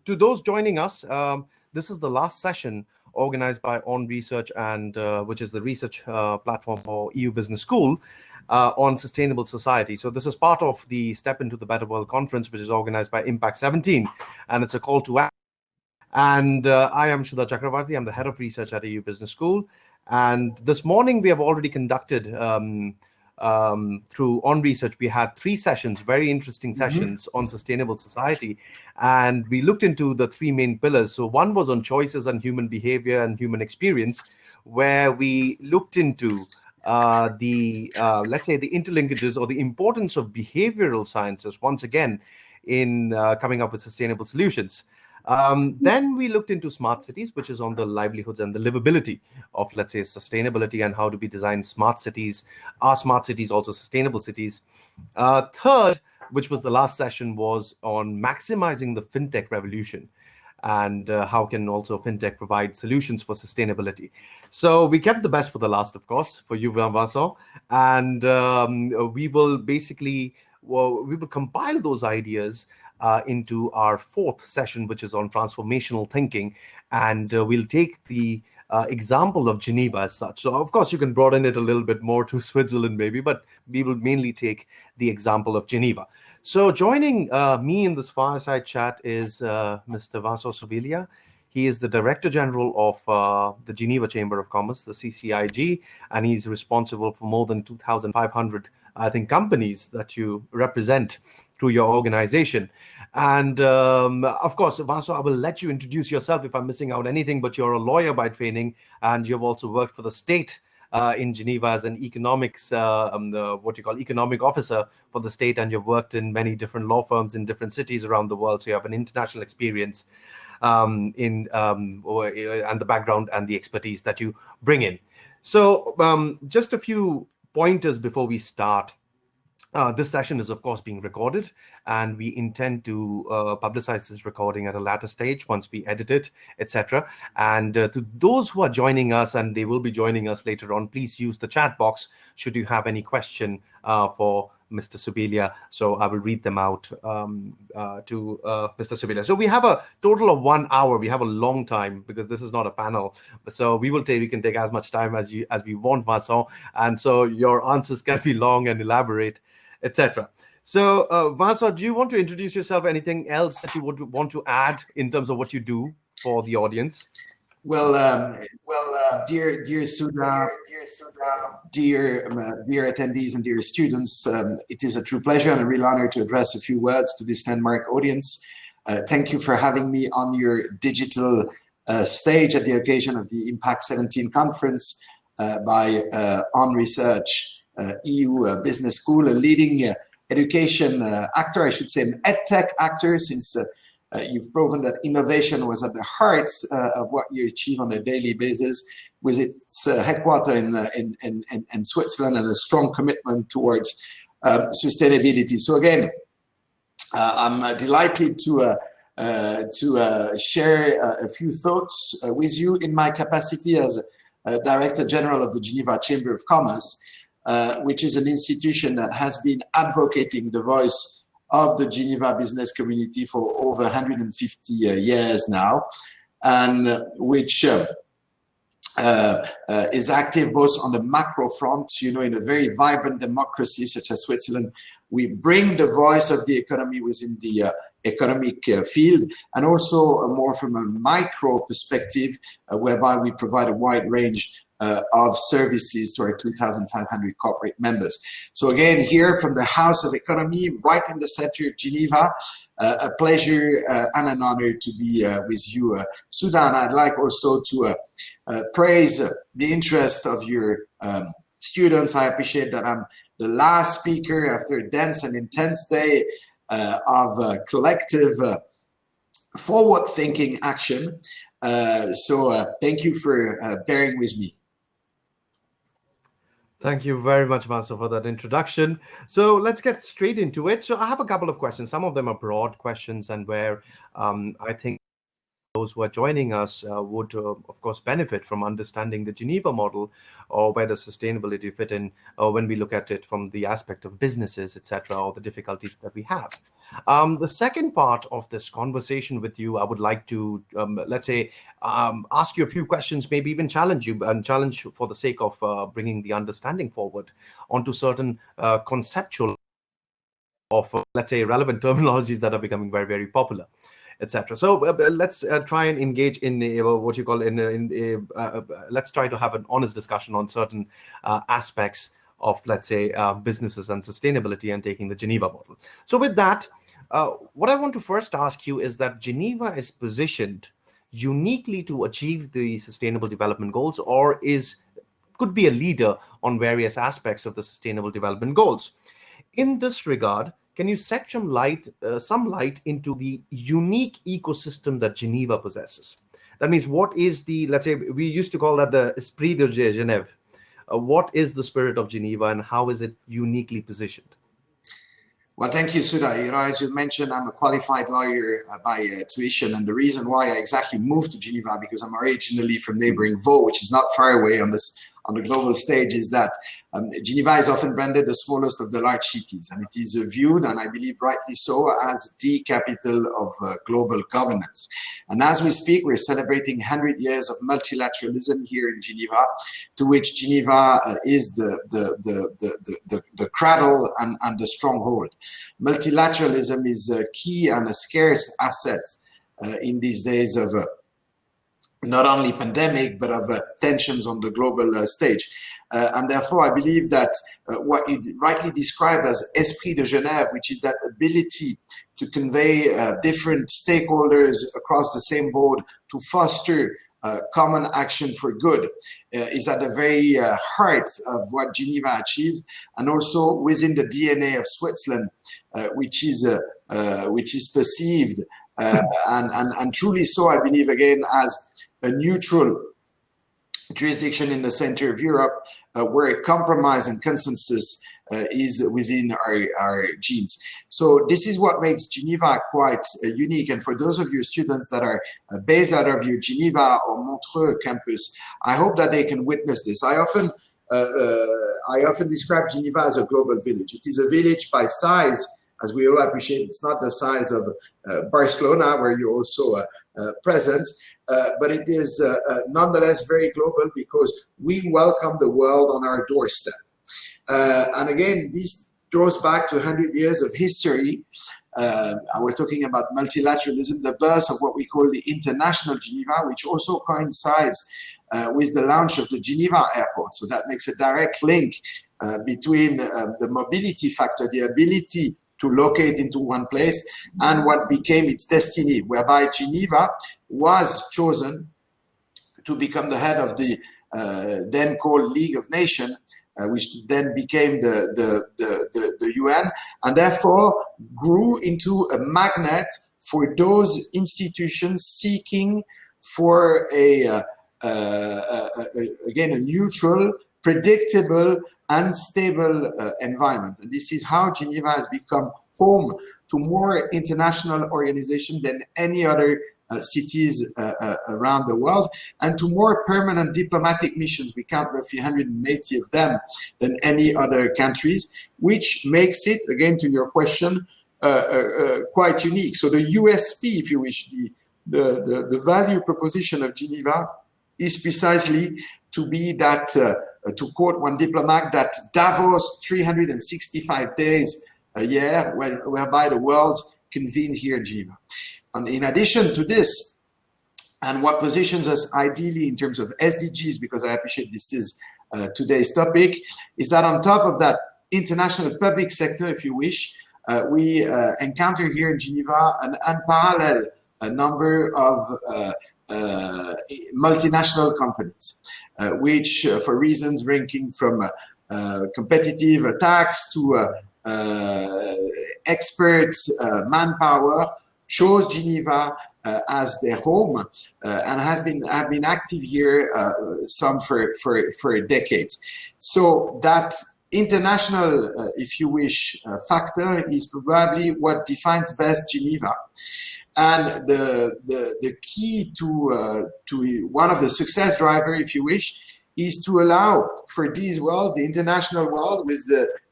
to those joining us, this is the last session organized by ONResearch, and which is the research platform for EU Business School on sustainable society. So this is part of the Step into the Better World conference, which is organized by Impact 17, and it's a call to action. And I am Suddha Chakravartti. I'm the head of research at EU Business School. And this morning we have already conducted through ONResearch, we had 3 sessions, very interesting sessions on sustainable society. And we looked into the 3 main pillars. So one was on choices and human behavior and human experience, where we looked into let's say the interlinkages or the importance of behavioral sciences once again in coming up with sustainable solutions. Then we looked into smart cities, which is on the livelihoods and the livability of, let's say, sustainability and how do we design smart cities. Are smart cities also sustainable cities? Third, which was the last session, was on maximizing the fintech revolution and how can also fintech provide solutions for sustainability. So we kept the best for the last, of course, for you, Vincent, and we will basically, we will compile those ideas into our 4th session, which is on transformational thinking. And we'll take the example of Geneva as such. So, of course, you can broaden it a little bit more to Switzerland, maybe, but we will mainly take the example of Geneva. So joining me in this fireside chat is Mr. Vincent Subilia. He is the Director General of the Geneva Chamber of Commerce, the CCIG, and he's responsible for more than 2,500, I think, companies that you represent through your organization. And of course, Vincent, I will let you introduce yourself if I'm missing out anything, but you're a lawyer by training, and you've also worked for the state in Geneva as an economics, what you call economic officer for the state, and you've worked in many different law firms in different cities around the world. So you have an international experience and the background and the expertise that you bring in. So just a few pointers before we start. This session is, of course, being recorded, and we intend to publicize this recording at a later stage once we edit it, etc. And to those who are joining us, and they will be joining us later on, please use the chat box should you have any question for Mr. Subilia. So I will read them out to Mr. Subilia. So we have a total of 1 hour. We have a long time because this is not a panel. So we can take as much time as we want, Vincent. And so your answers can be long and elaborate, etc. So, Vincent, do you want to introduce yourself? Anything else that you would want to add in terms of what you do for the audience? Well, dear Suddha, dear attendees and dear students, it is a true pleasure and a real honor to address a few words to this landmark audience. Thank you for having me on your digital stage at the occasion of the Impact 17 conference by ONResearch. EU Business School, a leading education actor, I should say an edtech actor, since you've proven that innovation was at the heart of what you achieve on a daily basis, with its headquarters in Switzerland and a strong commitment towards sustainability. So again, I'm delighted to share a few thoughts with you in my capacity as Director General of the Geneva Chamber of Commerce, which is an institution that has been advocating the voice of the Geneva business community for over 150 years now, and which is active both on the macro front, you know, in a very vibrant democracy such as Switzerland. We bring the voice of the economy within the economic field, and also more from a micro perspective, whereby we provide a wide range of services to our 2,500 corporate members. So again, here from the House of Economy, right in the center of Geneva, a pleasure and an honor to be with you, Suddha. And I'd like also to praise the interest of your students. I appreciate that I'm the last speaker after a dense and intense day of collective forward-thinking action. So thank you for bearing with me. Thank you very much, Vincent, for that introduction. So let's get straight into it. So I have a couple of questions. Some of them are broad questions, and where I think those who are joining us would, of course, benefit from understanding the Geneva model, or where does sustainability fit in when we look at it from the aspect of businesses, etc., or the difficulties that we have. The second part of this conversation with you, I would like to, let's say, ask you a few questions, maybe even challenge you, and challenge for the sake of bringing the understanding forward onto certain conceptual of, let's say, relevant terminologies that are becoming very, very popular, etc. So let's try and engage in what you call let's try to have an honest discussion on certain aspects of, let's say, businesses and sustainability, and taking the Geneva model. So with that, what I want to first ask you is that Geneva is positioned uniquely to achieve the Sustainable Development Goals, or could be a leader on various aspects of the Sustainable Development Goals. In this regard, can you set some light into the unique ecosystem that Geneva possesses? That means, what is the, let's say, we used to call that the esprit de Genève. What is the spirit of Geneva, and how is it uniquely positioned? Well, thank you, Suddha. You know, as you mentioned, I'm a qualified lawyer by tuition, and the reason why I exactly moved to Geneva, because I'm originally from neighboring Vaud, which is not far away on the global stage, is that Geneva is often branded the smallest of the large cities, and it is viewed, and I believe rightly so, as the capital of global governance. And as we speak, we're celebrating 100 years of multilateralism here in Geneva, to which Geneva is the cradle and the stronghold. Multilateralism is a key and a scarce asset in these days of not only pandemic, but of tensions on the global stage. And therefore, I believe that what you rightly described as esprit de Genève, which is that ability to convey different stakeholders across the same board to foster common action for good, is at the very heart of what Geneva achieves, and also within the DNA of Switzerland, which is perceived and truly so, I believe, again, as a neutral jurisdiction in the center of Europe, where a compromise and consensus is within our genes. So this is what makes Geneva quite unique. And for those of your students that are based out of your Geneva or Montreux campus, I hope that they can witness this. I often describe Geneva as a global village. It is a village by size, as we all appreciate. It's not the size of Barcelona, where you're also present, but it is nonetheless very global, because we welcome the world on our doorstep. And again, this goes back to 100 years of history. I was talking about multilateralism, the birth of what we call the International Geneva, which also coincides with the launch of the Geneva airport. So that makes a direct link between the mobility factor, the ability to locate into one place, and what became its destiny, whereby Geneva was chosen to become the head of the then called League of Nations, which then became the UN, and therefore grew into a magnet for those institutions seeking for again, a neutral, predictable and stable environment. And this is how Geneva has become home to more international organizations than any other cities around the world, and to more permanent diplomatic missions. We count roughly 180 of them than any other countries, which makes it, again, to your question, quite unique. So the USP, if you wish, the value proposition of Geneva is precisely to be that, to quote one diplomat, that Davos 365 days a year, whereby the world convenes here in Geneva. And in addition to this, and what positions us ideally in terms of SDGs, because I appreciate this is today's topic, is that on top of that international public sector, if you wish, we encounter here in Geneva an unparalleled number of multinational companies, which for reasons ranging from competitive tax to expert manpower, chose Geneva as their home and have been active here some for decades. So that international, if you wish, factor is probably what defines best Geneva. And the key to one of the success driver, if you wish, is to allow for this world, the international world, with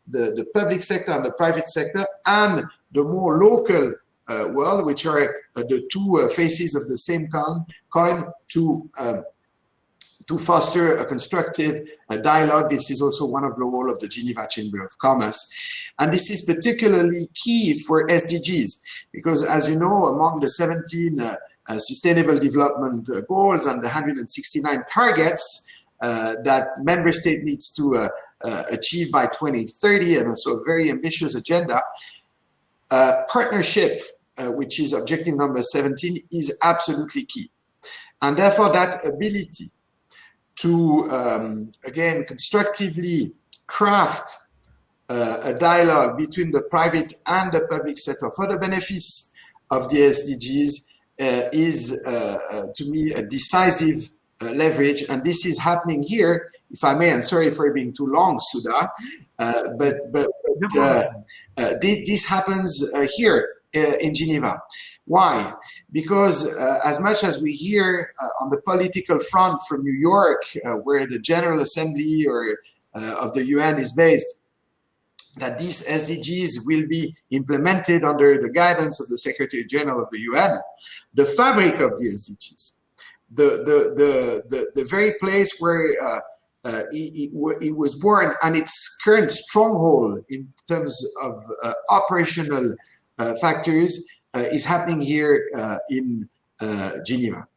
the public sector and the private sector, and the more local world, which are the two faces of the same coin, to foster a constructive dialogue. This is also one of the role of the Geneva Chamber of Commerce. And this is particularly key for SDGs, because as you know, among the 17 Sustainable Development Goals and the 169 targets that member state needs to achieve by 2030, and also a very ambitious agenda, partnership, which is objective number 17, is absolutely key. And therefore that ability to, again, constructively craft a dialogue between the private and the public sector for the benefits of the SDGs is, to me, a decisive leverage. And this is happening here, if I may, and sorry for being too long, Suddha, this happens here in Geneva. Why? Because as much as we hear on the political front from New York, where the General Assembly or of the UN is based, that these SDGs will be implemented under the guidance of the Secretary General of the UN, the fabric of the SDGs, the very place where it was born, and its current stronghold in terms of operational factors, is happening here in Geneva.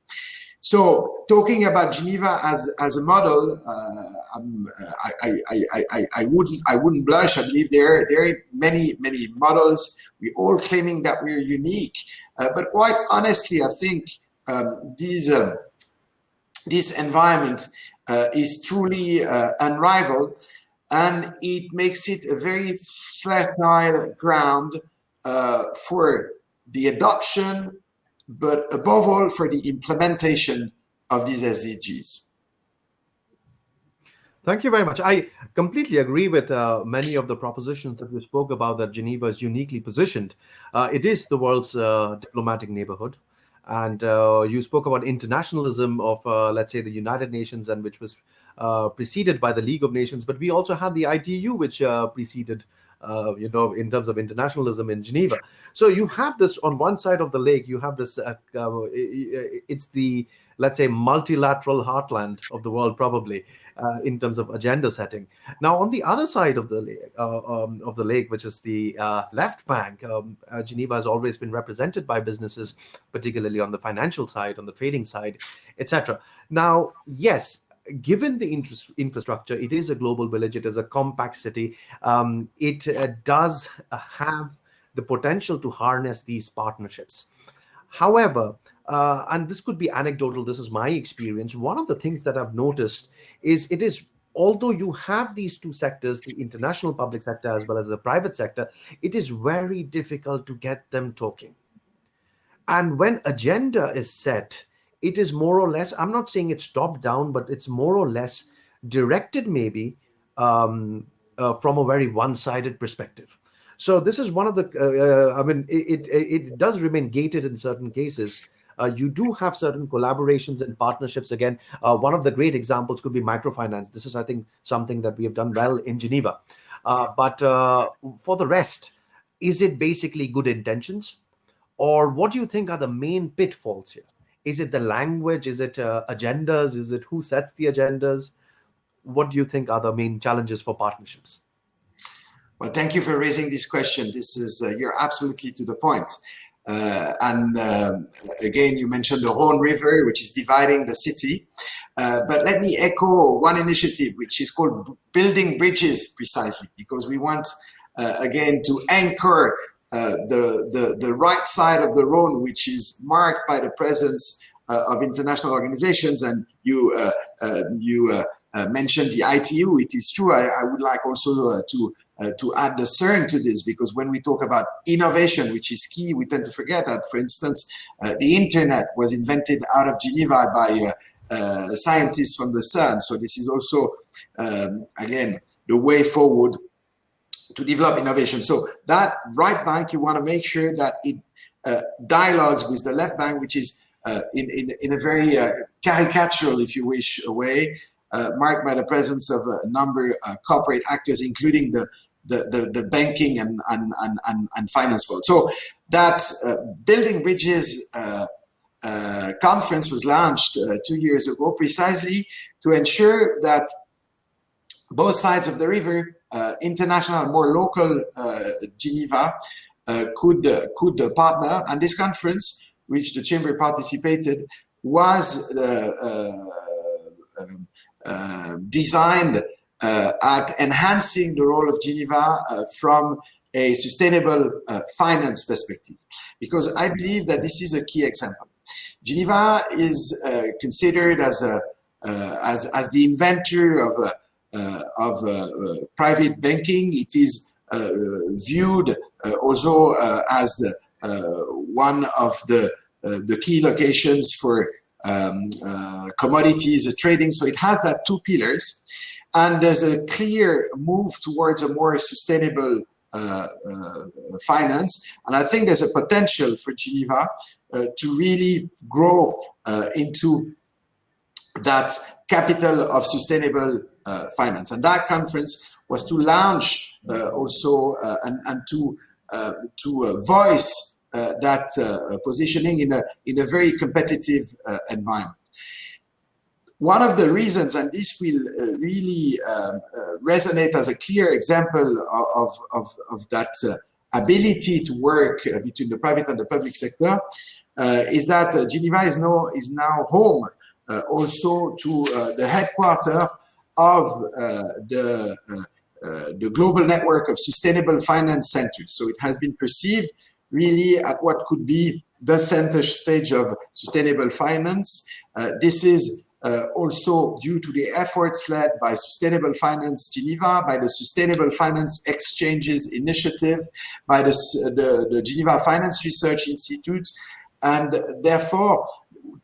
So talking about Geneva as a model, I wouldn't blush. I believe there are many models. We're all claiming that we're unique, but quite honestly, I think this environment is truly unrivaled, and it makes it a very fertile ground for the adoption, but above all for the implementation of these SDGs. Thank you very much. I completely agree with many of the propositions that you spoke about, that Geneva is uniquely positioned. It is the world's diplomatic neighborhood. And you spoke about internationalism of, let's say, the United Nations, and which was preceded by the League of Nations. But we also had the ITU, which preceded in terms of internationalism in Geneva. So you have this on one side of the lake, you have this, it's the, let's say, multilateral heartland of the world, probably, in terms of agenda setting. Now, on the other side of the lake, which is the left bank, Geneva has always been represented by businesses, particularly on the financial side, on the trading side, etc. Now, yes, given the infrastructure, it is a global village, it is a compact city, it does have the potential to harness these partnerships. However, and this could be anecdotal, this is my experience, one of the things that I've noticed is although you have these two sectors, the international public sector as well as the private sector, it is very difficult to get them talking. And when agenda is set, it is more or less, I'm not saying it's top down, but it's more or less directed maybe from a very one-sided perspective. So this is one of the, I mean, it does remain gated in certain cases. You do have certain collaborations and partnerships. Again, one of the great examples could be microfinance. This is, I think, something that we have done well in Geneva. But for the rest, is it basically good intentions? Or what do you think are the main pitfalls here? Is it the language? Is it agendas? Is it who sets the agendas? What do you think are the main challenges for partnerships? Well, thank you for raising this question. This is, you're absolutely to the point. Again, you mentioned the Rhône River, which is dividing the city. But let me echo one initiative, which is called Building Bridges, precisely, because we want, again, to anchor the right side of the Rhône, which is marked by the presence of international organizations. And you mentioned the ITU. It is true. I would like also to add the CERN to this, because when we talk about innovation, which is key, we tend to forget that, for instance, the internet was invented out of Geneva by scientists from the CERN. So this is also, again, the way forward to develop innovation. So that right bank, you want to make sure that it dialogues with the left bank, which is in a very caricatural, if you wish, way, marked by the presence of a number of corporate actors, including the banking and finance world. So that Building Bridges conference was launched 2 years ago, precisely to ensure that both sides of the river, international and more local Geneva, could partner. And this conference, which the Chambre participated, was designed at enhancing the role of Geneva from a sustainable finance perspective, because I believe that this is a key example. Geneva is considered as the inventor of private banking. It is viewed also as one of the key locations for commodities trading. So it has that two pillars, and there's a clear move towards a more sustainable finance. And I think there's a potential for Geneva to really grow into that capital of sustainable finance. And that conference was to launch also and to voice that positioning in a very competitive environment. One of the reasons, and this will really resonate as a clear example of that ability to work between the private and the public sector, is that Geneva is now home also to the headquarters of the global network of sustainable finance centers. So it has been perceived really at what could be the center stage of sustainable finance. This is also due to the efforts led by Sustainable Finance Geneva, by the Sustainable Finance Exchanges Initiative, by the Geneva Finance Research Institute, and therefore,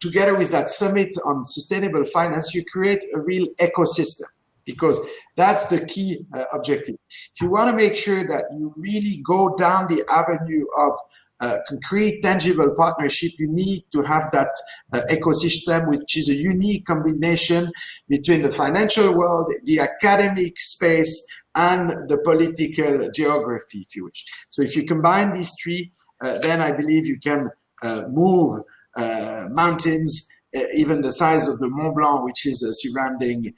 together with that summit on sustainable finance, you create a real ecosystem, because that's the key objective. If you want to make sure that you really go down the avenue of concrete, tangible partnership, you need to have that ecosystem, which is a unique combination between the financial world, the academic space, and the political geography, if you wish. So if you combine these three, then I believe you can move mountains, even the size of the Mont Blanc, which is surrounding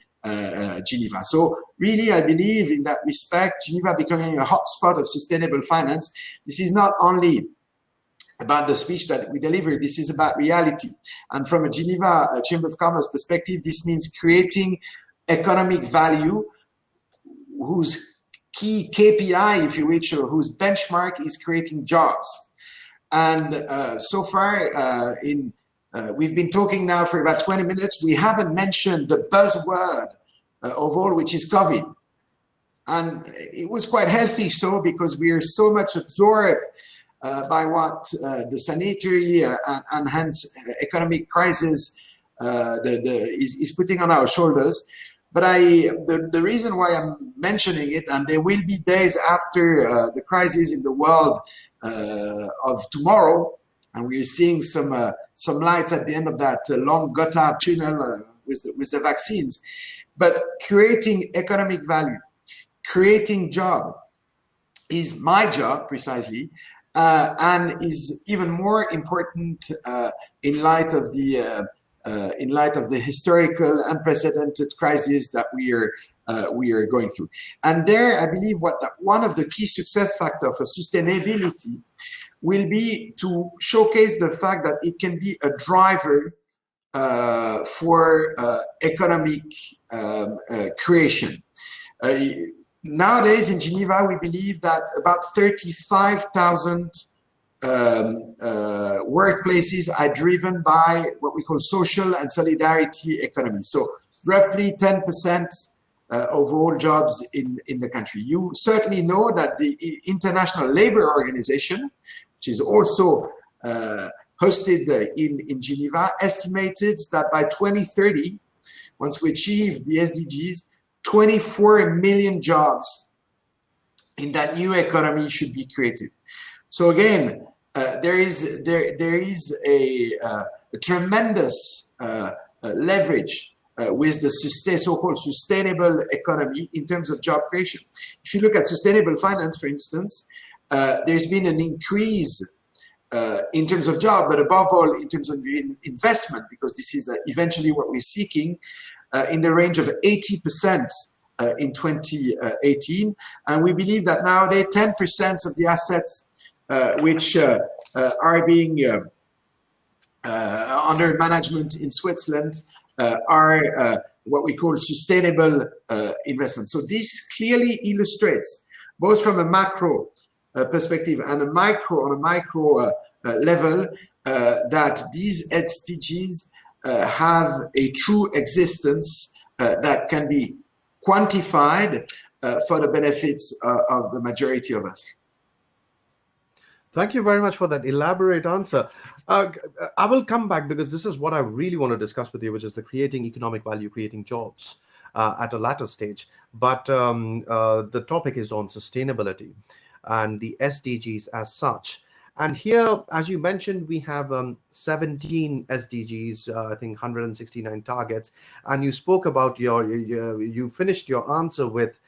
Geneva. So really, I believe in that respect, Geneva becoming a hotspot of sustainable finance. This is not only about the speech that we deliver, this is about reality. And from a Geneva Chamber of Commerce perspective, this means creating economic value whose key KPI, if you wish, or whose benchmark is creating jobs. And so far, we've been talking now for about 20 minutes. We haven't mentioned the buzzword of all, which is COVID. And it was quite healthy so, because we are so much absorbed by what the sanitary and hence economic crisis is putting on our shoulders. But the reason why I'm mentioning it, and there will be days after the crisis in the world of tomorrow, and we're seeing some lights at the end of that long Gotthard tunnel with the vaccines. But creating economic value, creating job is my job precisely, and is even more important in light of the historical unprecedented crisis that we are going through. And there, I believe one of the key success factors for sustainability will be to showcase the fact that it can be a driver for economic creation. Nowadays in Geneva, we believe that about 35,000 workplaces are driven by what we call social and solidarity economy. So roughly 10% of all jobs in the country. You certainly know that the International Labour Organization, which is also hosted in Geneva, estimated that by 2030, once we achieve the SDGs, 24 million jobs in that new economy should be created. So again, there is a tremendous leverage with the so-called sustainable economy in terms of job creation. If you look at sustainable finance, for instance, there's been an increase in terms of job, but above all in terms of investment, because this is eventually what we're seeking, in the range of 80% in 2018. And we believe that now 10% of the assets which are being under management in Switzerland are what we call sustainable investment. So this clearly illustrates, both from a macro perspective and on a micro level, that these SDGs have a true existence that can be quantified for the benefits of the majority of us. Thank you very much for that elaborate answer. I will come back, because this is what I really want to discuss with you, which is the creating economic value, creating jobs at a latter stage. But the topic is on sustainability and the SDGs as such. And here, as you mentioned, we have 17 SDGs, I think 169 targets. And you spoke about you finished your answer with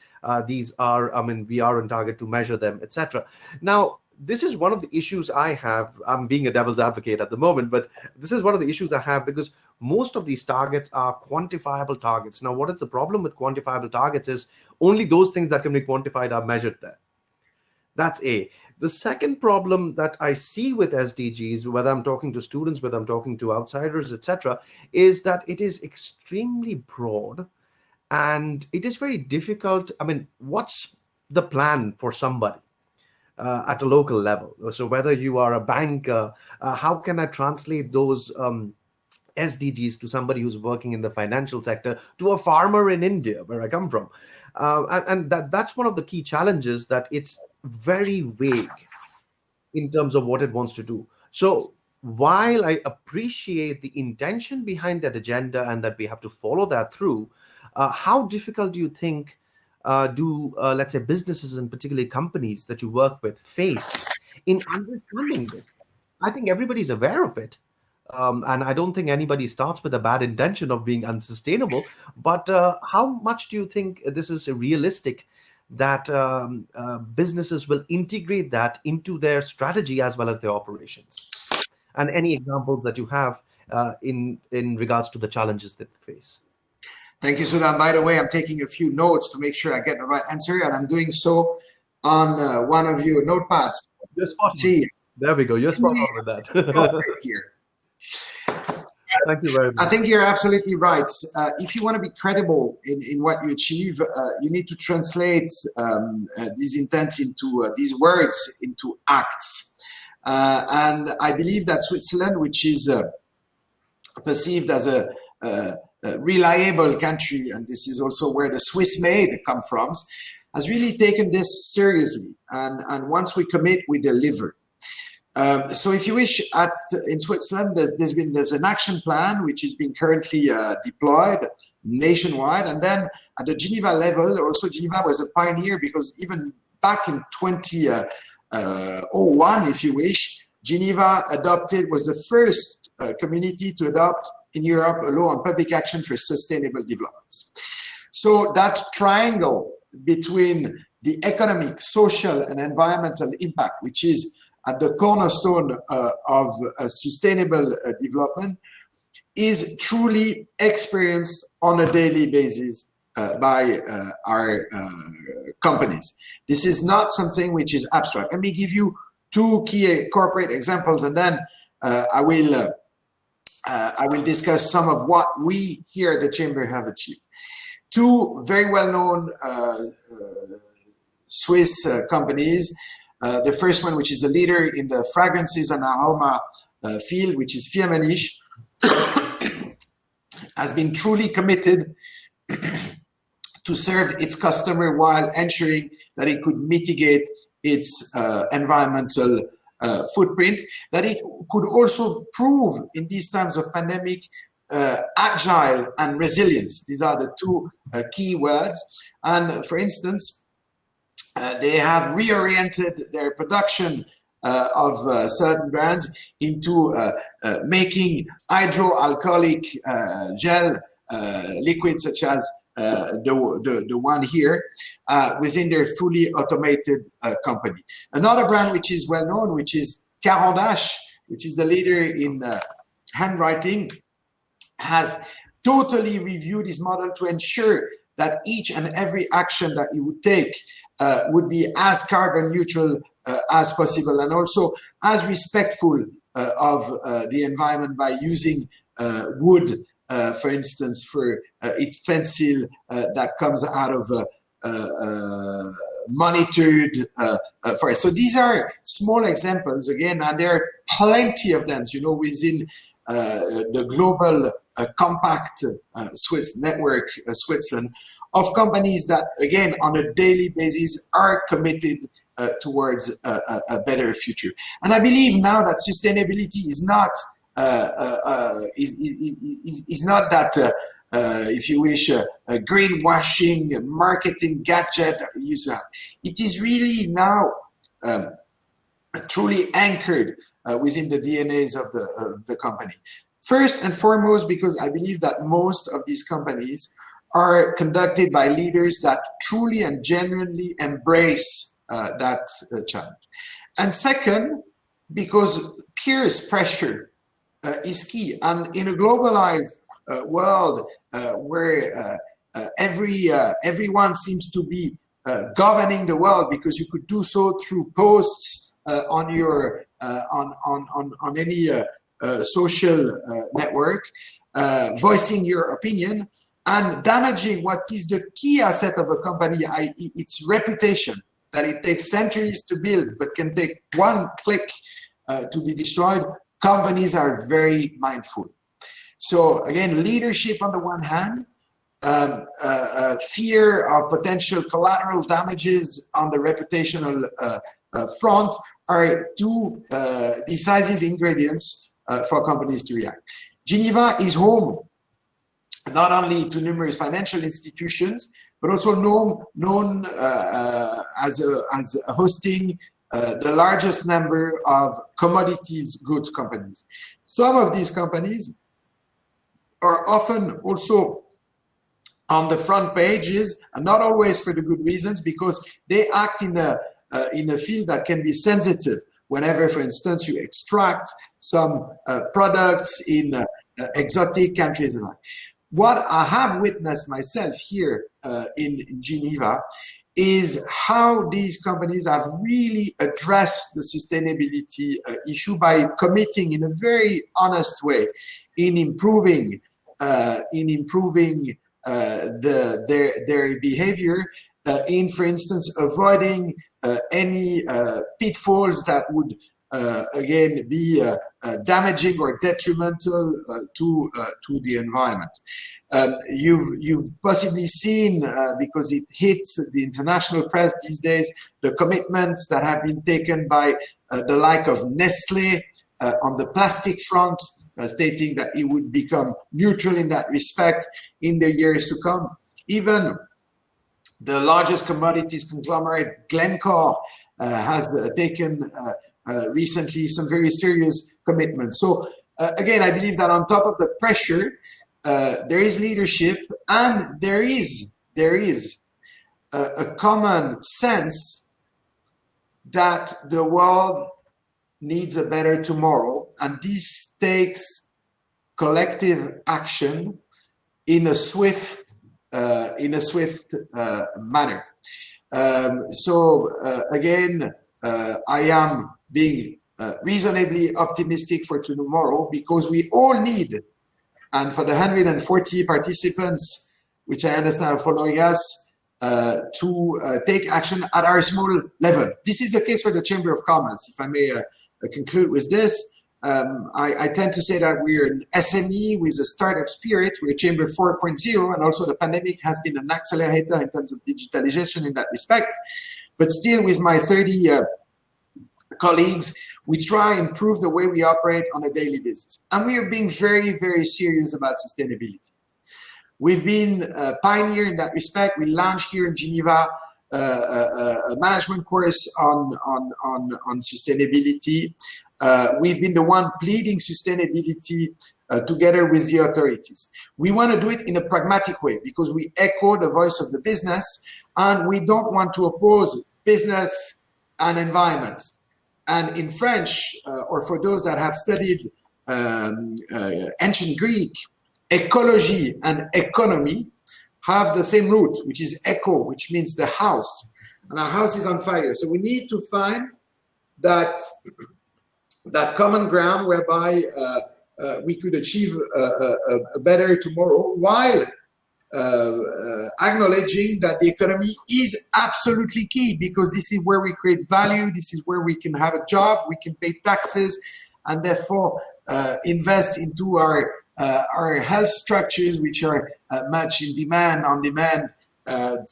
these are, we are on target to measure them, etc. Now, this is one of the issues I have. I'm being a devil's advocate at the moment, but this is one of the issues I have, because most of these targets are quantifiable targets. Now, what is the problem with quantifiable targets is only those things that can be quantified are measured there. That's A. The second problem that I see with SDGs, whether I'm talking to students, whether I'm talking to outsiders, etc., is that it is extremely broad and it is very difficult. What's the plan for somebody at a local level? So whether you are a banker, how can I translate those SDGs to somebody who's working in the financial sector, to a farmer in India, where I come from? And that's one of the key challenges, that it's very vague in terms of what it wants to do. So while I appreciate the intention behind that agenda and that we have to follow that through, how difficult do you think let's say businesses, and particularly companies that you work with, face in understanding this? I think everybody's aware of it. And I don't think anybody starts with a bad intention of being unsustainable. But how much do you think this is realistic, that businesses will integrate that into their strategy as well as their operations? And any examples that you have in regards to the challenges that they face? Thank you, Suddha. By the way, I'm taking a few notes to make sure I get the right answer, and I'm doing so on one of your notepads. See, there we go. You're spot on with that. Here. Thank you very much. I think you're absolutely right. If you want to be credible in what you achieve, you need to translate these intents into these words into acts. And I believe that Switzerland, which is perceived as a reliable country, and this is also where the Swiss made come from, has really taken this seriously. And once we commit, we deliver. So if you wish, in Switzerland, there's an action plan which is being currently deployed nationwide. And then at the Geneva level, also Geneva was a pioneer, because even back in 2001, if you wish, Geneva was the first community to adopt in Europe a law on public action for sustainable developments. So that triangle between the economic, social, and environmental impact, which is at the cornerstone of sustainable development, is truly experienced on a daily basis by our companies. This is not something which is abstract. Let me give you two key corporate examples, and then I will discuss some of what we here at the Chamber have achieved. Two very well-known Swiss companies. The first one, which is a leader in the fragrances and aroma field, which is Firmenich, has been truly committed to serve its customer while ensuring that it could mitigate its environmental footprint, that it could also prove in these times of pandemic agile and resilience. These are the two key words. And for instance, they have reoriented their production of certain brands into making hydroalcoholic gel liquid, such as the one here, within their fully automated company. Another brand which is well known, which is Caran d'Ache, which is the leader in handwriting, has totally reviewed his model to ensure that each and every action that you would take would be as carbon neutral as possible, and also as respectful of the environment, by using wood, for instance, for its pencil that comes out of monitored forest. So these are small examples, again, and there are plenty of them, within the global compact Swiss network, Switzerland, of companies that, again, on a daily basis are committed towards a better future. And I believe now that sustainability is not that if you wish, a greenwashing marketing gadget that we used to have. It is really now truly anchored within the DNAs of the company. First and foremost, because I believe that most of these companies are conducted by leaders that truly and genuinely embrace that challenge. And second, because peers pressure is key. And in a globalized world where everyone seems to be governing the world, because you could do so through posts on your on any social network, voicing your opinion and damaging what is the key asset of a company, i.e. its reputation, that it takes centuries to build but can take one click to be destroyed. Companies are very mindful. So again, leadership on the one hand, fear of potential collateral damages on the reputational front are two decisive ingredients for companies to react. Geneva is home not only to numerous financial institutions, but also known as hosting the largest number of commodities goods companies. Some of these companies are often also on the front pages, and not always for the good reasons, because they act in a field that can be sensitive. Whenever, for instance, you extract some products in exotic countries and like. What I have witnessed myself here in Geneva is how these companies have really addressed the sustainability issue by committing in a very honest way in improving their behavior, in, for instance, avoiding any pitfalls that would again be damaging or detrimental to the environment. You've possibly seen, because it hits the international press these days, the commitments that have been taken by the like of Nestlé on the plastic front, stating that it would become neutral in that respect in the years to come. Even the largest commodities conglomerate, Glencore, has taken recently some very serious commitments. So again, I believe that on top of the pressure, there is leadership, and there is a common sense that the world needs a better tomorrow, and this takes collective action in a swift manner. So again, I am being reasonably optimistic for tomorrow, because we all need, and for the 140 participants, which I understand are following us, to take action at our small level. This is the case for the Chamber of Commerce. If I may conclude with this, I tend to say that we're an SME with a startup spirit. We're Chamber 4.0, and also the pandemic has been an accelerator in terms of digitalization in that respect. But still, with my 30 colleagues, we try and improve the way we operate on a daily basis. And we are being very, very serious about sustainability. We've been a pioneer in that respect. We launched here in Geneva a management course on sustainability. We've been the one pleading sustainability together with the authorities. We want to do it in a pragmatic way because we echo the voice of the business, and we don't want to oppose business and environment. And in French, or for those that have studied ancient Greek, ecology and economy have the same root, which is echo, which means the house. And our house is on fire. So we need to find that common ground whereby we could achieve a better tomorrow while acknowledging that the economy is absolutely key, because this is where we create value, this is where we can have a job, we can pay taxes, and therefore invest into our health structures, which are much on demand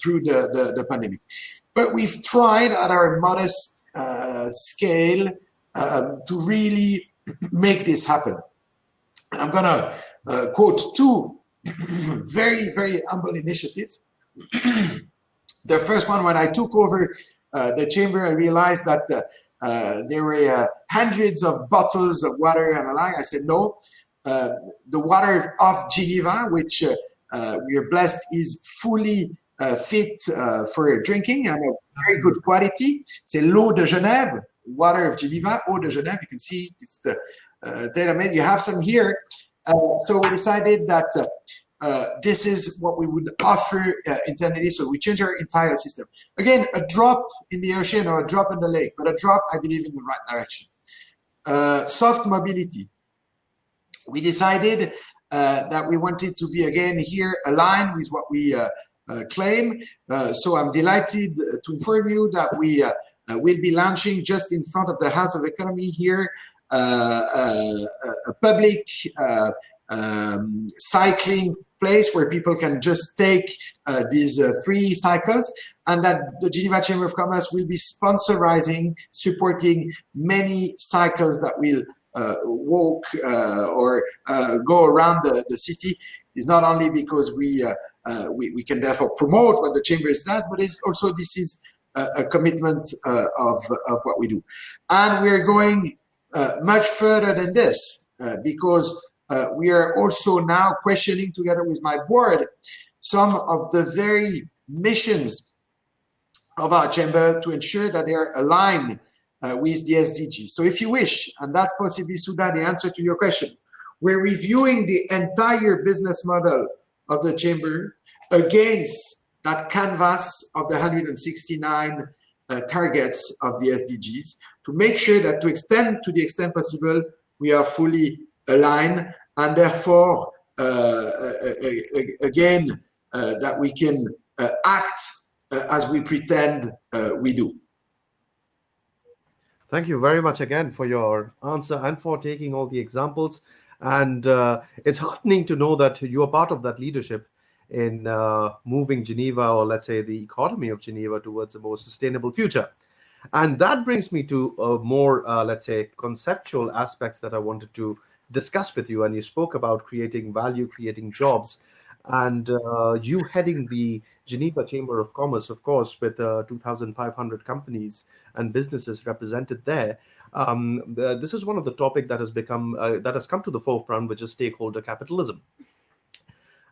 through the pandemic. But we've tried at our modest scale to really make this happen. And I'm gonna quote two very, very humble initiatives. The first one, when I took over the chamber, I realized that there were hundreds of bottles of water and the like. I said, no, the water of Geneva, which we are blessed is fully fit for drinking and of very good quality. C'est l'eau de Genève, water of Geneva, eau de Genève. You can see it's the tailor-made. You have some here. So we decided that this is what we would offer internally. So we changed our entire system. Again, a drop in the ocean or a drop in the lake, but a drop, I believe, in the right direction. Soft mobility. We decided that we wanted to be, again, here aligned with what we claim. So I'm delighted to inform you that we will be launching just in front of the House of Economy here a public cycling place where people can just take these free cycles, and that the Geneva Chamber of Commerce will be sponsorizing, supporting many cycles that will walk or go around the city. It's not only because we can therefore promote what the Chamber does, but it's also this is a commitment of what we do. And we're going much further than this because we are also now questioning together with my board some of the very missions of our chamber to ensure that they are aligned with the SDGs. So if you wish, and that's possibly, Suddha, the answer to your question, we're reviewing the entire business model of the chamber against that canvas of the 169 targets of the SDGs to make sure that to the extent possible, we are fully aligned, and therefore, again, that we can act as we pretend we do. Thank you very much again for your answer and for taking all the examples. And it's heartening to know that you are part of that leadership in moving Geneva, or let's say the economy of Geneva, towards a more sustainable future. And that brings me to more, let's say, conceptual aspects that I wanted to discuss with you. And you spoke about creating value, creating jobs, and you heading the Geneva Chamber of Commerce, of course, with 2,500 companies and businesses represented there. This is one of the topics that has become that has come to the forefront, which is stakeholder capitalism.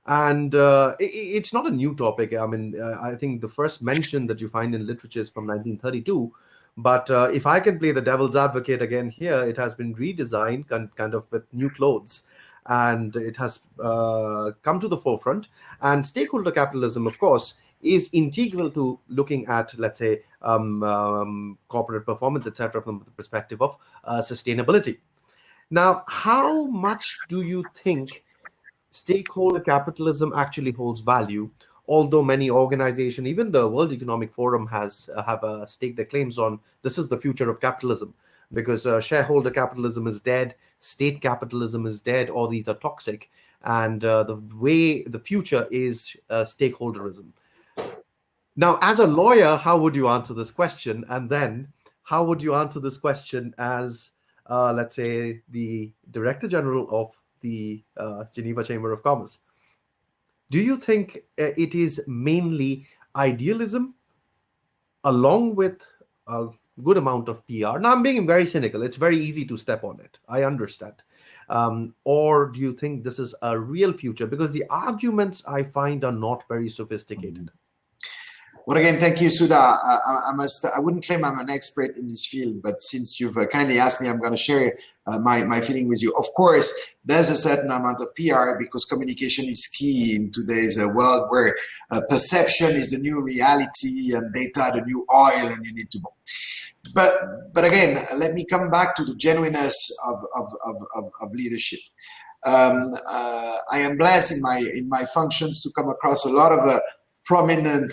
And it's not a new topic. I mean, I think the first mention that you find in literature is from 1932. But if I can play the devil's advocate again here, it has been redesigned kind of with new clothes. And it has come to the forefront. And stakeholder capitalism, of course, is integral to looking at, let's say, corporate performance, etc., from the perspective of sustainability. Now, how much do you think stakeholder capitalism actually holds value? Although many organizations, even the World Economic Forum, have staked their claims on this is the future of capitalism, because shareholder capitalism is dead, state capitalism is dead, all these are toxic, and the future is stakeholderism. Now, as a lawyer, how would you answer this question? And then how would you answer this question as, let's say, the Director General of the Geneva Chamber of Commerce? Do you think it is mainly idealism, along with a good amount of PR. Now, I'm being very cynical. It's very easy to step on it. I understand. Or do you think this is a real future? Because the arguments I find are not very sophisticated. Well, again, thank you, Suddha. I wouldn't claim I'm an expert in this field, but since you've kindly asked me, I'm going to share my feeling with you. Of course, there's a certain amount of PR because communication is key in today's world where perception is the new reality and data the new oil, and you need to. But again, let me come back to the genuineness of leadership. I am blessed in my functions to come across a lot of prominent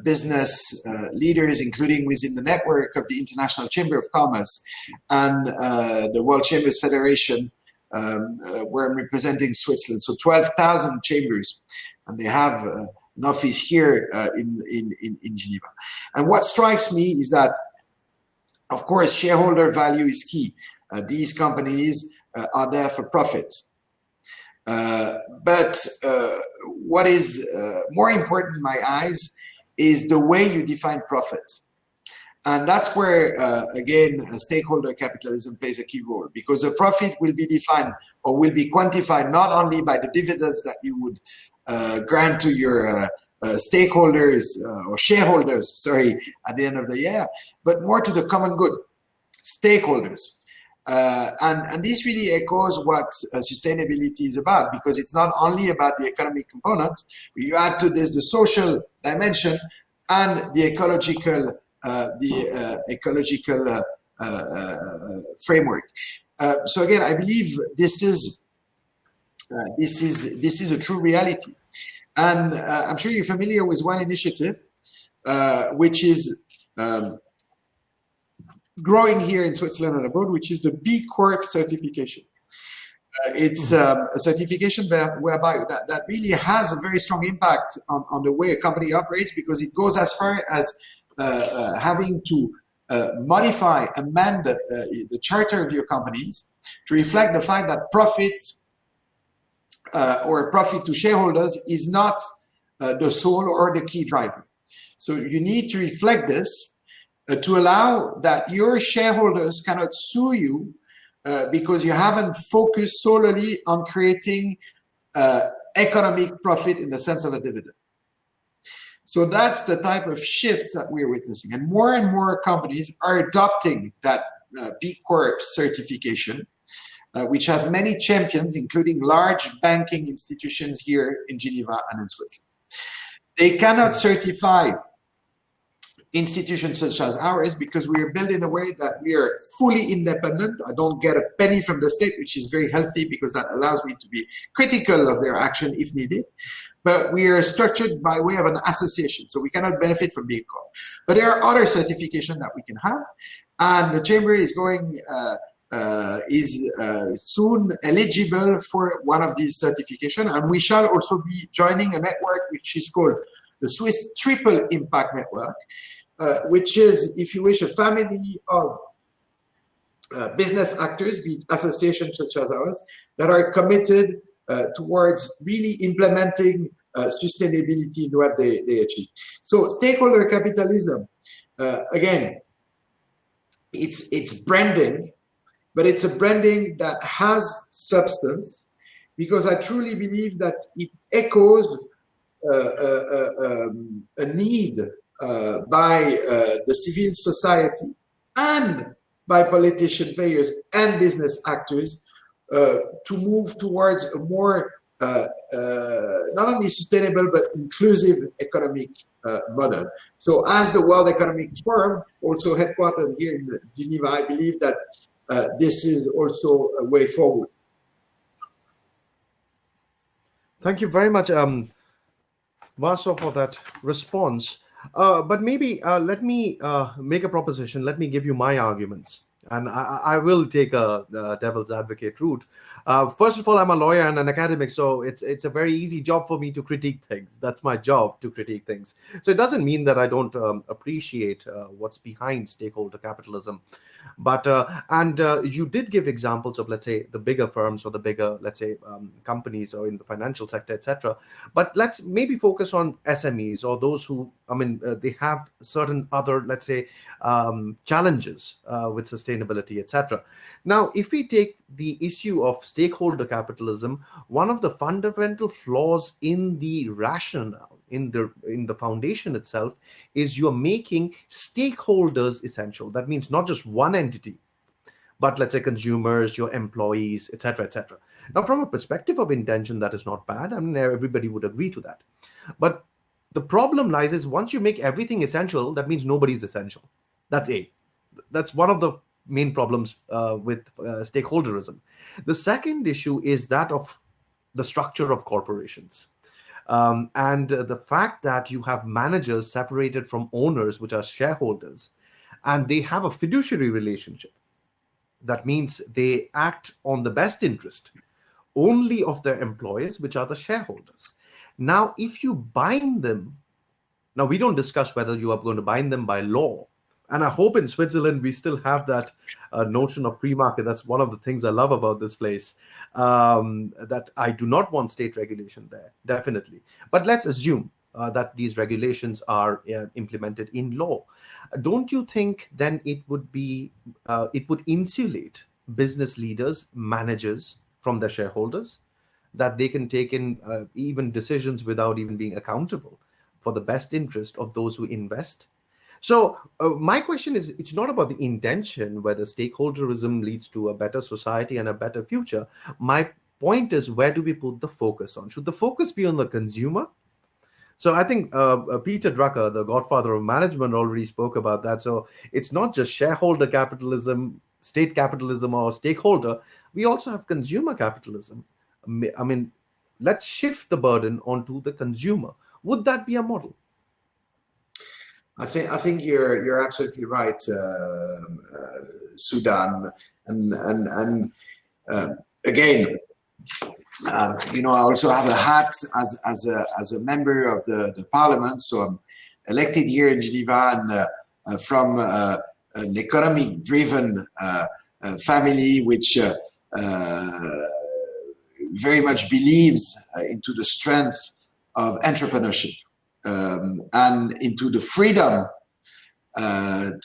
business leaders, including within the network of the International Chamber of Commerce and the World Chambers Federation, where I'm representing Switzerland. So 12,000 chambers, and they have an office here in Geneva. And what strikes me is that, of course, shareholder value is key. These companies are there for profit. But what is more important in my eyes is the way you define profit. And that's where, again, stakeholder capitalism plays a key role, because the profit will be defined or will be quantified not only by the dividends that you would grant to your stakeholders or shareholders, sorry, at the end of the year, but more to the common good, stakeholders. And this really echoes what sustainability is about, because it's not only about the economic component. You add to this the social dimension and the ecological framework. So again, I believe this is a true reality, and I'm sure you're familiar with one initiative, which is growing here in Switzerland and abroad, which is the B Corp certification. It's a certification whereby that really has a very strong impact on the way a company operates, because it goes as far as having to modify, amend the charter of your companies to reflect the fact that profit or profit to shareholders is not the sole or the key driver. So you need to reflect this to allow that your shareholders cannot sue you because you haven't focused solely on creating economic profit in the sense of a dividend. So that's the type of shifts that we're witnessing. And more companies are adopting that B Corp certification, which has many champions, including large banking institutions here in Geneva and in Switzerland. They cannot certify institutions such as ours because we are built in a way that we are fully independent. I don't get a penny from the state, which is very healthy because that allows me to be critical of their action if needed. But we are structured by way of an association, so we cannot benefit from being called. But there are other certifications that we can have, and the Chamber is going soon eligible for one of these certifications, and we shall also be joining a network which is called the Swiss Triple Impact Network, which is, if you wish, a family of business actors, be it associations such as ours, that are committed towards really implementing sustainability in what they achieve. So stakeholder capitalism, again, it's branding, but it's a branding that has substance, because I truly believe that it echoes a need by the civil society and by politician players and business actors to move towards a more not only sustainable but inclusive economic model. So as the World Economic Forum, also headquartered here in Geneva, I believe that this is also a way forward. Thank you very much, Vaso, for that response. But maybe let me make a proposition. Let me give you my arguments. And I will take a devil's advocate route. First of all, I'm a lawyer and an academic, so it's a very easy job for me to critique things. That's my job, to critique things. So it doesn't mean that I don't appreciate what's behind stakeholder capitalism. But you did give examples of, let's say, the bigger firms or the bigger, let's say, companies or in the financial sector, etc. But let's maybe focus on SMEs or those who, they have certain other, let's say, challenges with sustainability, etc. Now, if we take the issue of stakeholder capitalism, one of the fundamental flaws in the rationale, in the foundation itself, is you're making stakeholders essential. That means not just one entity, but let's say consumers, your employees, etc., etc. Now, from a perspective of intention, that is not bad. Everybody would agree to that. But the problem lies is once you make everything essential, that means nobody's essential. That's one of the main problems with stakeholderism. The second issue is that of the structure of corporations. And the fact that you have managers separated from owners, which are shareholders, and they have a fiduciary relationship. That means they act on the best interest only of their employers, which are the shareholders. Now, if you bind them, now we don't discuss whether you are going to bind them by law. And I hope in Switzerland we still have that notion of free market. That's one of the things I love about this place, that I do not want state regulation there, definitely. But let's assume that these regulations are implemented in law. Don't you think then it would insulate business leaders, managers from their shareholders, that they can take in even decisions without even being accountable for the best interest of those who invest? So my question is, it's not about the intention whether stakeholderism leads to a better society and a better future. My point is, where do we put the focus on? Should the focus be on the consumer? So I think Peter Drucker, the godfather of management, already spoke about that. So it's not just shareholder capitalism, state capitalism, or stakeholder. We also have consumer capitalism. Let's shift the burden onto the consumer. Would that be a model? I think you're absolutely right, Sudan, and again, I also have a hat as a member of the parliament. So I'm elected here in Geneva, and from an economic-driven family, which very much believes into the strength of entrepreneurship. And into the freedom to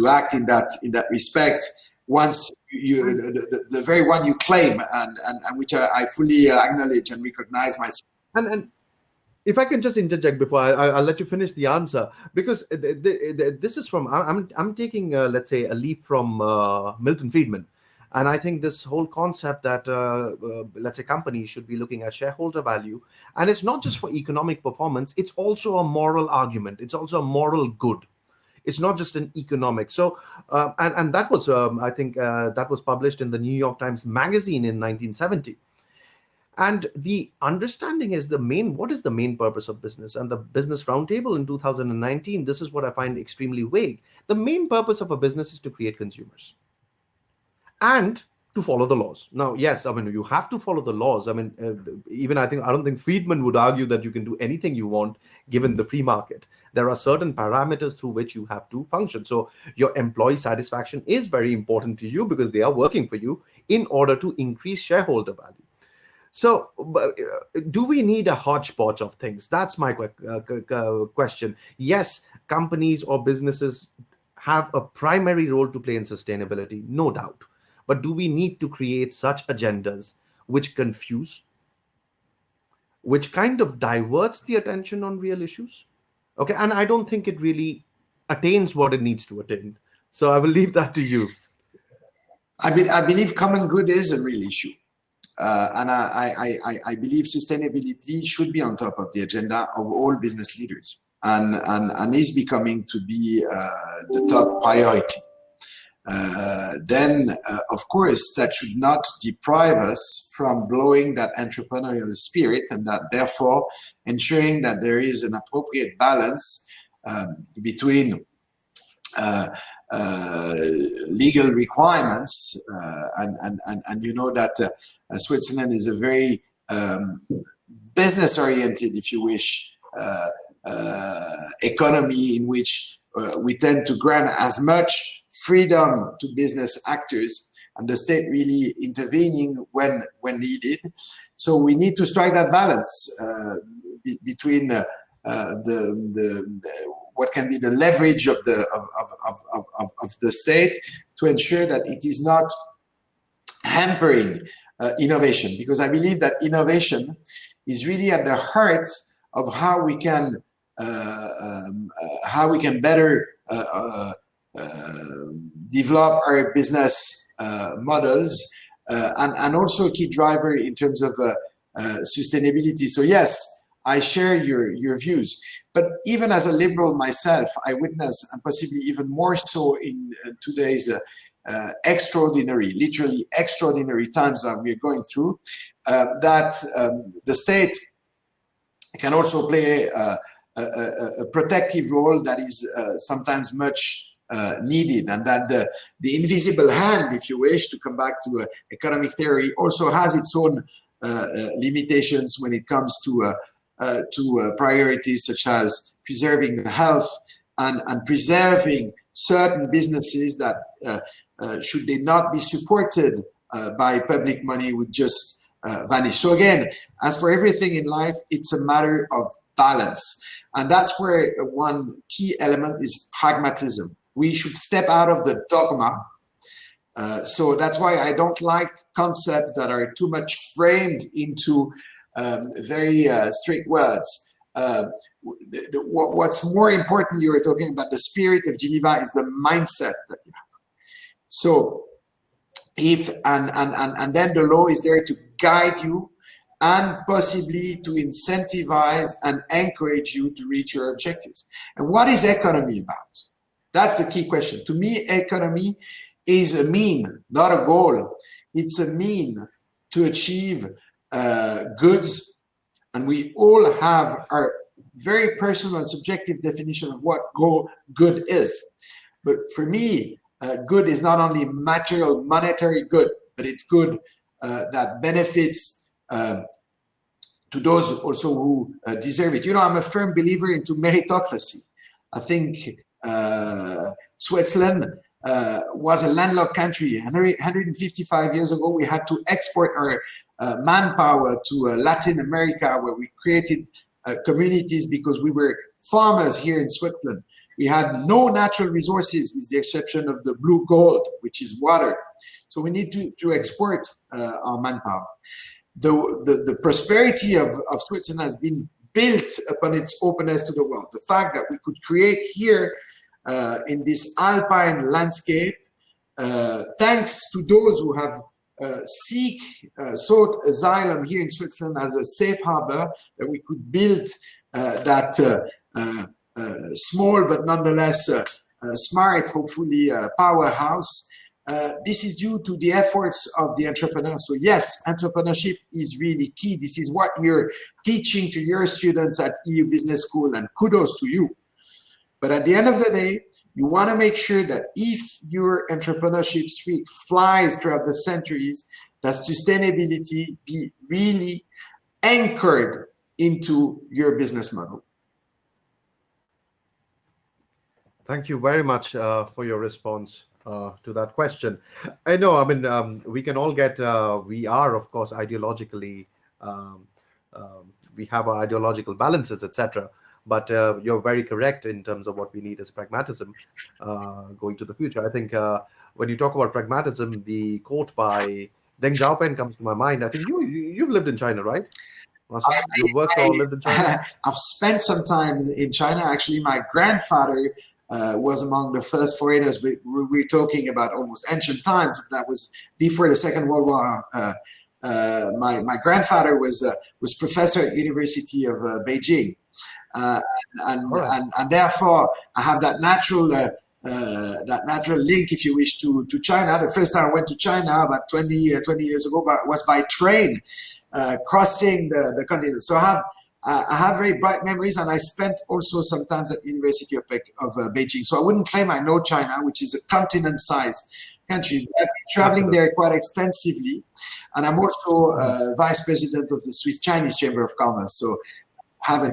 act in that respect. Once the very one you claim, and which I fully acknowledge and recognize myself. And if I can just interject before I'll let you finish the answer, because this is from I'm taking let's say a leap from Milton Friedman. And I think this whole concept that, let's say, companies should be looking at shareholder value, and it's not just for economic performance, it's also a moral argument. It's also a moral good. It's not just an economic. So, and that was, I think, that was published in the New York Times Magazine in 1970. And the understanding is what is the main purpose of business? And the Business Roundtable in 2019, this is what I find extremely vague. The main purpose of a business is to create consumers and to follow the laws. Now, yes, you have to follow the laws. Even I don't think Friedman would argue that you can do anything you want given the free market. There are certain parameters through which you have to function. So your employee satisfaction is very important to you because they are working for you in order to increase shareholder value. So do we need a hodgepodge of things? That's my question. Yes, companies or businesses have a primary role to play in sustainability, no doubt. But do we need to create such agendas which confuse, which kind of diverts the attention on real issues? Okay, and I don't think it really attains what it needs to attain. So I will leave that to you. I believe common good is a real issue. And I believe sustainability should be on top of the agenda of all business leaders, and is becoming to be the top priority. Then, of course, that should not deprive us from blowing that entrepreneurial spirit, and that therefore ensuring that there is an appropriate balance between legal requirements and you know that Switzerland is a very business-oriented, if you wish, economy in which we tend to grant as much freedom to business actors and the state really intervening when needed. So we need to strike that balance between what can be the leverage of the state to ensure that it is not hampering innovation, because I believe that innovation is really at the heart of how we can better develop our business models and also a key driver in terms of sustainability. So yes, I share your views, but even as a liberal myself, I witness, and possibly even more so in today's extraordinary, literally extraordinary times that we are going through, that the state can also play a protective role that is sometimes much needed, and that the invisible hand, if you wish, to come back to economic theory, also has its own limitations when it comes to priorities such as preserving health and preserving certain businesses that should they not be supported by public money would just vanish. So again, as for everything in life, it's a matter of balance. And that's where one key element is pragmatism. We should step out of the dogma. So that's why I don't like concepts that are too much framed into very strict words. What's more important, you were talking about the spirit of Geneva, is the mindset that you have. So if and then the law is there to guide you and possibly to incentivize and encourage you to reach your objectives. And what is economy about? That's the key question. To me, economy is a mean, not a goal. It's a mean to achieve goods, and we all have our very personal and subjective definition of what good is. But for me, good is not only material, monetary good, but it's good that benefits to those also who deserve it. You know, I'm a firm believer into meritocracy. I think Switzerland was a landlocked country. 155 years ago, we had to export our manpower to Latin America, where we created communities because we were farmers here in Switzerland. We had no natural resources with the exception of the blue gold, which is water. So we need to export our manpower. The prosperity of Switzerland has been built upon its openness to the world. The fact that we could create here in this alpine landscape, thanks to those who have sought asylum here in Switzerland as a safe harbor, that we could build that small but nonetheless smart, hopefully powerhouse. This is due to the efforts of the entrepreneurs. So yes, entrepreneurship is really key. This is what you're teaching to your students at EU Business School, and kudos to you. But at the end of the day, you want to make sure that if your entrepreneurship streak flies throughout the centuries, that sustainability be really anchored into your business model. Thank you very much for your response to that question. I know, I mean, we can all get, we are, of course, ideologically, we have our ideological balances, etc. But you're very correct in terms of what we need is pragmatism going to the future. I think when you talk about pragmatism, the quote by Deng Xiaoping comes to my mind. I think you've lived in China, right? You've worked or lived in China? I've spent some time in China. Actually, my grandfather was among the first foreigners. We're talking about almost ancient times. That was before the Second World War. My grandfather was professor at University of Beijing. And therefore I have that natural link, if you wish, to China. The first time I went to China about 20 years ago was by train, crossing the continent. So I have very bright memories, and I spent also sometimes at University of Beijing. So I wouldn't claim I know China, which is a continent-sized country. I've been traveling there quite extensively, and I'm also vice president of the Swiss Chinese Chamber of Commerce. So have a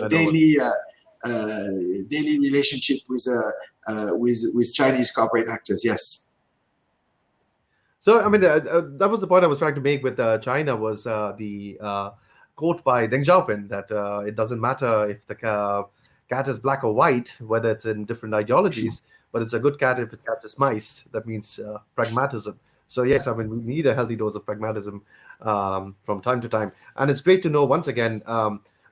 daily daily relationship with Chinese corporate actors. Yes. So, I mean, that was the point I was trying to make with China, was the quote by Deng Xiaoping that it doesn't matter if the cat is black or white, whether it's in different ideologies, but it's a good cat if it catches mice. That means pragmatism. So, yes, I mean, we need a healthy dose of pragmatism from time to time. And it's great to know, once again,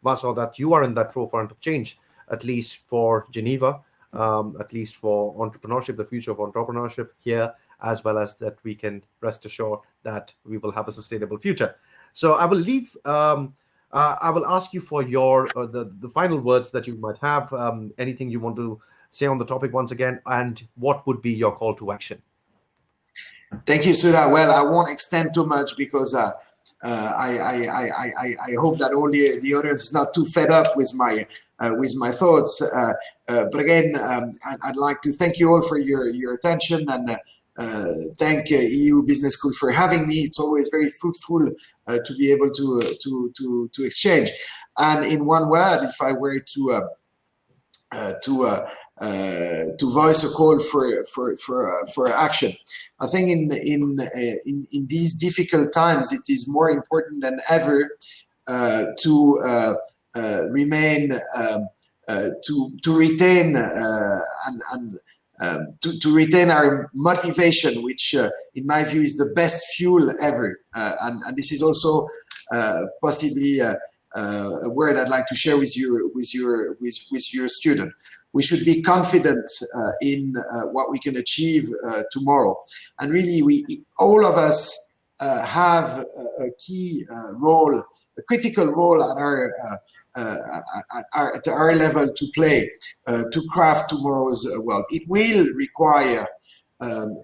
Marcel, that you are in that forefront of change, at least for Geneva, at least for entrepreneurship, the future of entrepreneurship here, as well as that we can rest assured that we will have a sustainable future. So I will leave. I will ask you for your the final words that you might have. Anything you want to say on the topic once again, and what would be your call to action? Thank you, Suddha. Well, I won't extend too much because I hope that only the audience is not too fed up with my thoughts. But again, I'd like to thank you all for your attention, and thank EU Business School for having me. It's always very fruitful to be able to exchange. And in one word, if I were to voice a call for action, I think in these difficult times, it is more important than ever to remain to retain to retain our motivation, which in my view is the best fuel ever. And this is also possibly a word I'd like to share with your student. We should be confident in what we can achieve tomorrow. And really, all of us have a key role, a critical role at our level to play, to craft tomorrow's world. It will require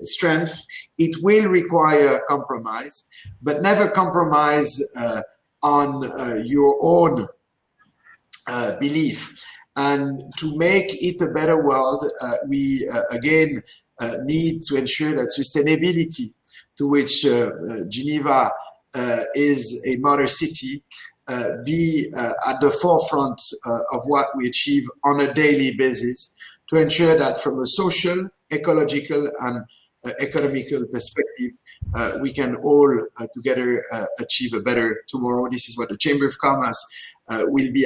strength, it will require compromise, but never compromise on your own belief. And to make it a better world, we again need to ensure that sustainability, to which Geneva is a modern city, be at the forefront of what we achieve on a daily basis, to ensure that from a social, ecological, and economical perspective, we can all together achieve a better tomorrow. This is what the Chamber of Commerce will be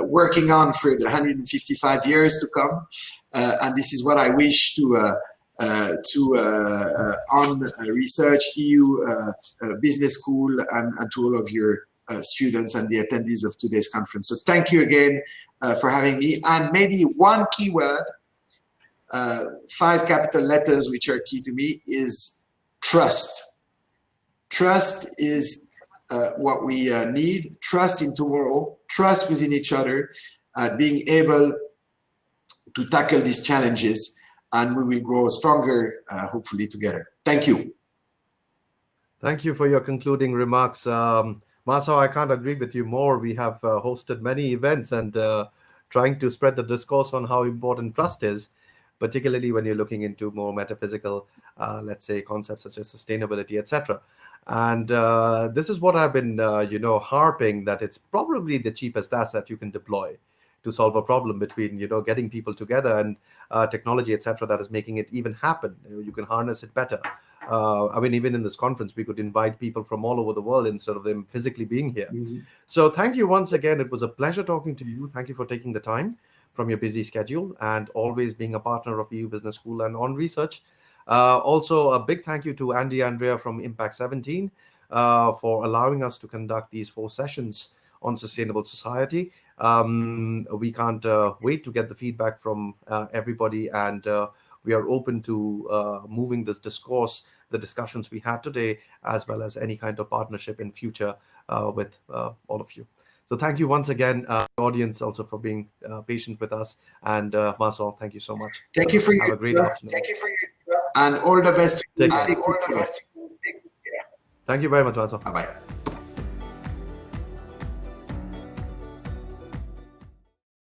working on for the 155 years to come, and this is what I wish to ONResearch EU Business School and to all of your students and the attendees of today's conference. So thank you again for having me. And maybe one key word, 5 capital letters which are key to me, is trust. Trust is what we need. Trust in tomorrow, trust within each other, being able to tackle these challenges, and we will grow stronger, hopefully together. Thank you. Thank you for your concluding remarks. Marcel, I can't agree with you more. We have hosted many events and trying to spread the discourse on how important trust is, particularly when you're looking into more metaphysical, let's say, concepts such as sustainability, etc. And this is what I've been, harping, that it's probably the cheapest asset you can deploy to solve a problem between, getting people together and technology, etc., that is making it even happen. You can harness it better. I mean, even in this conference, we could invite people from all over the world instead of them physically being here. Mm-hmm. So thank you once again. It was a pleasure talking to you. Thank you for taking the time from your busy schedule and always being a partner of EU Business School and ONResearch. Also, a big thank you to Andy Andrea from Impact 17 for allowing us to conduct these 4 sessions on sustainable society. We can't wait to get the feedback from everybody, and we are open to moving this discourse, the discussions we had today, as well as any kind of partnership in future with all of you. So thank you once again, audience, also for being patient with us. And Marcel, thank you so much. Thank you for Have your a great trust. afternoon. Thank you for your trust. And all the best. Take care. Thank you very much, Marcel. Bye-bye.